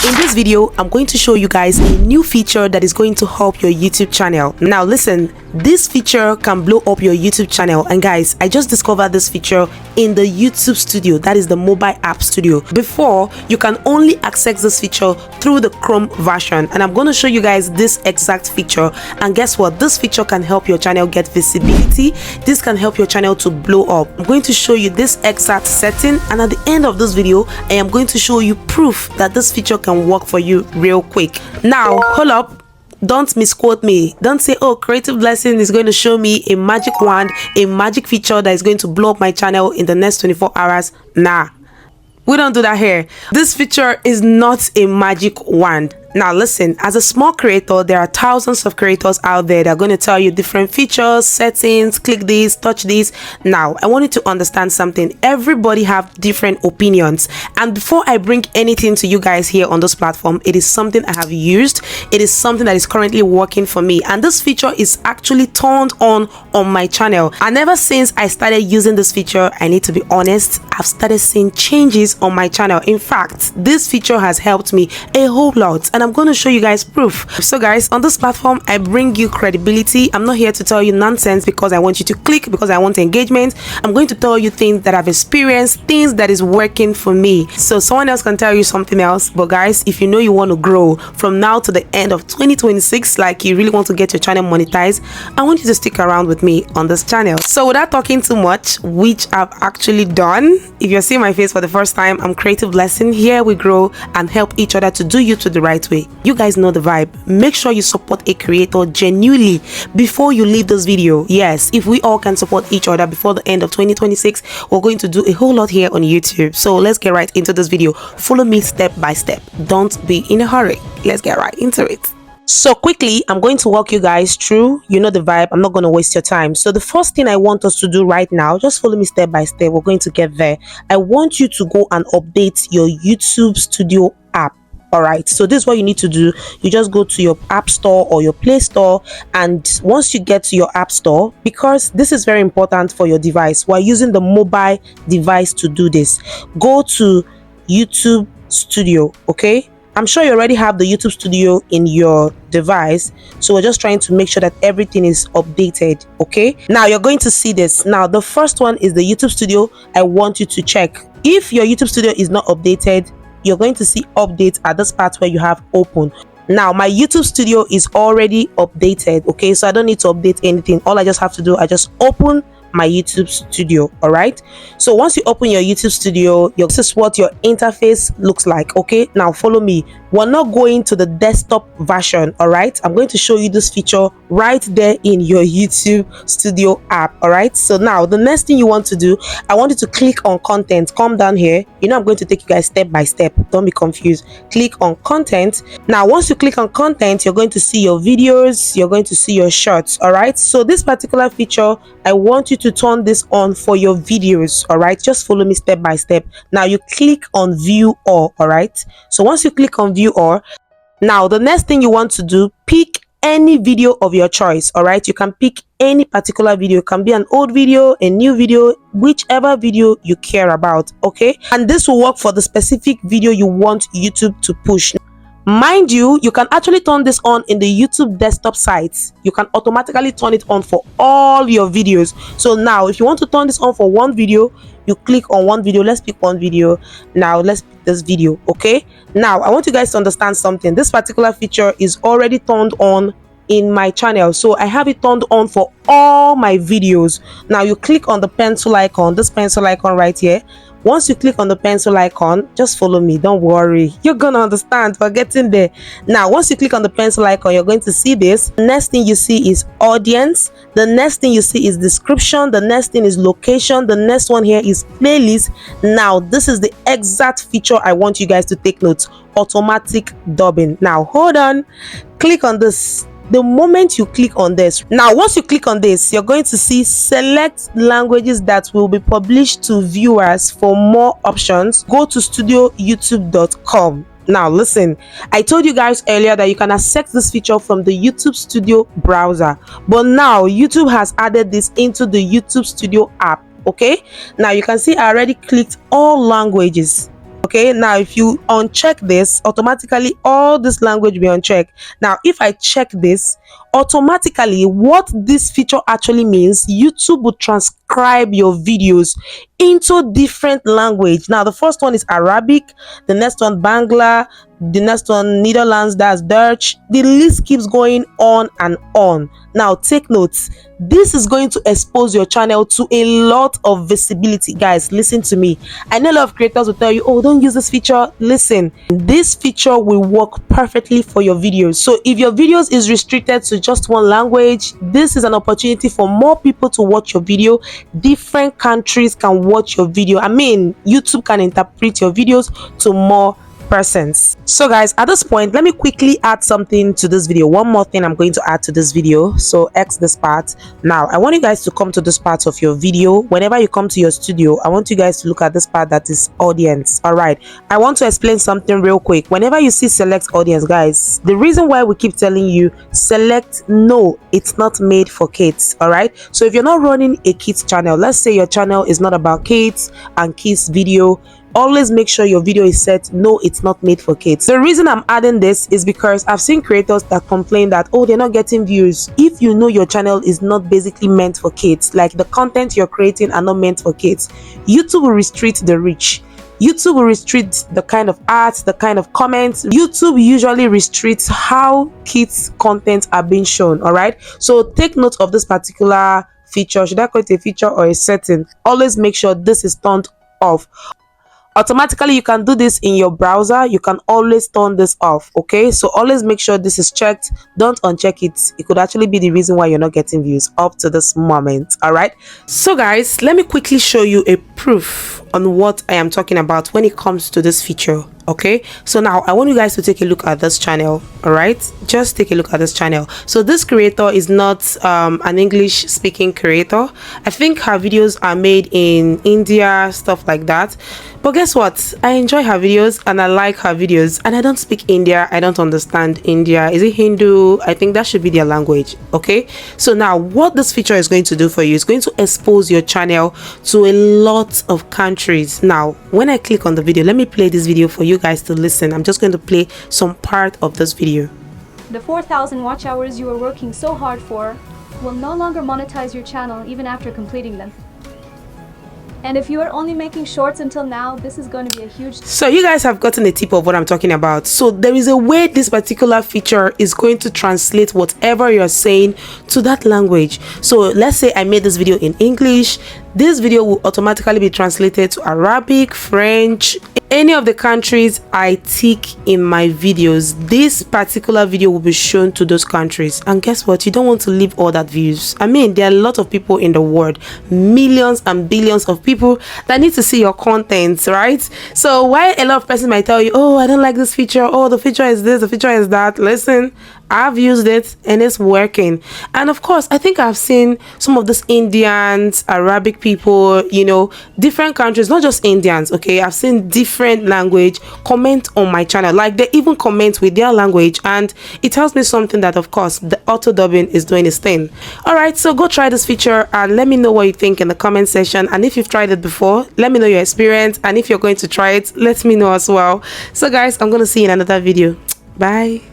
In this video, I'm going to show you guys a new feature that is going to help your YouTube channel. Now listen, this feature can blow up your YouTube channel, and guys, I just discovered this feature in the YouTube Studio, that is the mobile app studio. Before, you can only access this feature through the Chrome version, and I'm going to show you guys this exact feature. And guess what? This feature can help your channel get visibility. This can help your channel to blow up. I'm going to show you this exact setting, and at the end of this video, I am going to show you proof that this feature can work for you real quick. Now hold up, don't misquote me. Don't say, oh, Creative Blessing is going to show me a magic wand, a magic feature that is going to blow up my channel in the next 24 hours. Nah, we don't do that here. This feature is not a magic wand. Now listen, as a small creator, there are thousands of creators out there that are going to tell you different features, settings, click this, touch this. Now I want you to understand something. Everybody have different opinions, and before I bring anything to you guys here on this platform, it is something I have used. It is something that is currently working for me, and this feature is actually turned on my channel. And ever since I started using this feature, I need to be honest, I've started seeing changes on my channel. In fact, this feature has helped me a whole lot, and I'm going to show you guys proof. So guys, on this platform, I bring you credibility. I'm not here to tell you nonsense because I want you to click, because I want engagement. I'm going to tell you things that I've experienced, things that is working for me. So someone else can tell you something else, but guys, if you know you want to grow from now to the end of 2026, like you really want to get your channel monetized, I want you to stick around with me on this channel. So without talking too much, which I've actually done, if you're seeing my face for the first time, I'm Creative Blessing. Here we grow and help each other to do YouTube the right way. You guys know the vibe. Make sure you support a creator genuinely before you leave this video. Yes, if we all can support each other before the end of 2026, we're going to do a whole lot here on YouTube. So let's get right into this video. Follow me step by step. Don't be in a hurry. Let's get right into it. So quickly, I'm going to walk you guys through. You know the vibe. I'm not going to waste your time. So the first thing I want us to do right now, just follow me step by step. We're going to get there. I want you to go and update your YouTube Studio app. All right, so this is what you need to do. You just go to your app store or your Play Store, and once you get to your app store, because this is very important for your device, we're using the mobile device to do this. Go to YouTube Studio. Okay, I'm sure you already have the YouTube Studio in your device, so we're just trying to make sure that everything is updated. Okay, now you're going to see this. Now the first one is the YouTube Studio. I want you to check if your YouTube Studio is not updated. You're going to see updates at this part where you have open. Now my YouTube Studio is already updated. Okay, so I don't need to update anything. All I just have to do, I just open my YouTube Studio. All right, so once you open your YouTube Studio, this is what your interface looks like. Okay, now follow me. We're not going to the desktop version. All right, I'm going to show you this feature right there in your YouTube Studio app. All right, so now the next thing you want to do, I want you to click on content. Come down here. You know, I'm going to take you guys step by step. Don't be confused. Click on content. Now once you click on content, you're going to see your videos, you're going to see your shorts. All right, so this particular feature, I want you to turn this on for your videos. All right, just follow me step by step. Now you click on view all. All right, so once you click on view all, now the next thing you want to do, pick any video of your choice. All right, you can pick any particular video. It can be an old video, a new video, whichever video you care about. Okay, and this will work for the specific video you want YouTube to push. Mind you, you can actually turn this on in the YouTube desktop site. You can automatically turn it on for all your videos. So now if you want to turn this on for one video, you click on one video. Let's pick one video. Now let's pick this video. Okay, now I want you guys to understand something. This particular feature is already turned on in my channel, so I have it turned on for all my videos. Now you click on the pencil icon, this pencil icon right here. Once you click on the pencil icon, just follow me, don't worry, you're gonna understand, we're getting there. Now once you click on the pencil icon, you're going to see this. The next thing you see is audience, the next thing you see is description, the next thing is location, the next one here is playlist. Now this is the exact feature I want you guys to take notes: automatic dubbing. Now hold on, click on this. The moment you click on this, now once you click on this, you're going to see select languages that will be published to viewers. For more options, go to studioyoutube.com. Now listen, I told you guys earlier that you can access this feature from the YouTube Studio browser, but now YouTube has added this into the YouTube Studio app. Okay, now you can see I already clicked all languages. Okay, now if you uncheck this, automatically all this language will be unchecked. Now if I check this, automatically what this feature actually means, YouTube will transcribe your videos into different language. Now the first one is Arabic, the next one Bangla, the next one Netherlands, that's Dutch. The list keeps going on and on. Now take notes, this is going to expose your channel to a lot of visibility. Guys, listen to me. I know a lot of creators will tell you, oh, don't use this feature. Listen, this feature will work perfectly for your videos. So if your videos is restricted to just one language, this is an opportunity for more people to watch your video. Different countries can watch your video. I mean, YouTube can interpret your videos to more persons. So guys, at this point, let me quickly add something to this video. One more thing I'm going to add to this video. So X this part. Now I want you guys to come to this part of your video. Whenever you come to your studio, I want you guys to look at this part that is audience. All right, I want to explain something real quick. Whenever you see select audience, guys, the reason why we keep telling you select, no, it's not made for kids. All right, so if you're not running a kids channel, let's say your channel is not about kids and kids video, always make sure your video is set no, it's not made for kids. The reason I'm adding this is because I've seen creators that complain that, oh, they're not getting views. If you know your channel is not basically meant for kids, like the content you're creating are not meant for kids, YouTube will restrict the reach. YouTube will restrict the kind of ads, the kind of comments. YouTube usually restricts how kids content are being shown. All right, so take note of this particular feature. Should I call it a feature or a setting? Always make sure this is turned off. Automatically, you can do this in your browser. You can always turn this off. Okay, so always make sure this is checked. Don't uncheck it. It could actually be the reason why you're not getting views up to this moment. All right, so guys, let me quickly show you a proof on what I am talking about when it comes to this feature. Okay, so now I want you guys to take a look at this channel. All right, just take a look at this channel. So this creator is not an English speaking creator. I think her videos are made in India, stuff like that. But guess what, I enjoy her videos and I like her videos, and I don't speak India. I don't understand India. Is it Hindu? I think that should be their language. Okay, so now what this feature is going to do for you is going to expose your channel to a lot of countries. Now when I click on the video, let me play this video for you guys to listen. I'm just going to play some part of this video. The 4,000 watch hours you are working so hard for will no longer monetize your channel even after completing them. And if you are only making shorts until now, this is going to be a huge... So you guys have gotten a tip of what I'm talking about. So there is a way this particular feature is going to translate whatever you're saying to that language. So let's say I made this video in English. This video will automatically be translated to Arabic, French, any of the countries I tick in my videos. This particular video will be shown to those countries. And guess what? You don't want to leave all that views. I mean, there are a lot of people in the world, millions and billions of people that need to see your content, right? So while a lot of persons might tell you, oh, I don't like this feature, oh, the feature is this, the feature is that, listen, I've used it and it's working. And of course, I think I've seen some of these Indians, Arabic people, you know, different countries, not just Indians. Okay, I've seen different language comment on my channel, like they even comment with their language, and it tells me something that of course the auto dubbing is doing its thing. All right, so go try this feature and let me know what you think in the comment section. And if you've tried it before, let me know your experience, and if you're going to try it, let me know as well. So guys, I'm gonna see you in another video. Bye.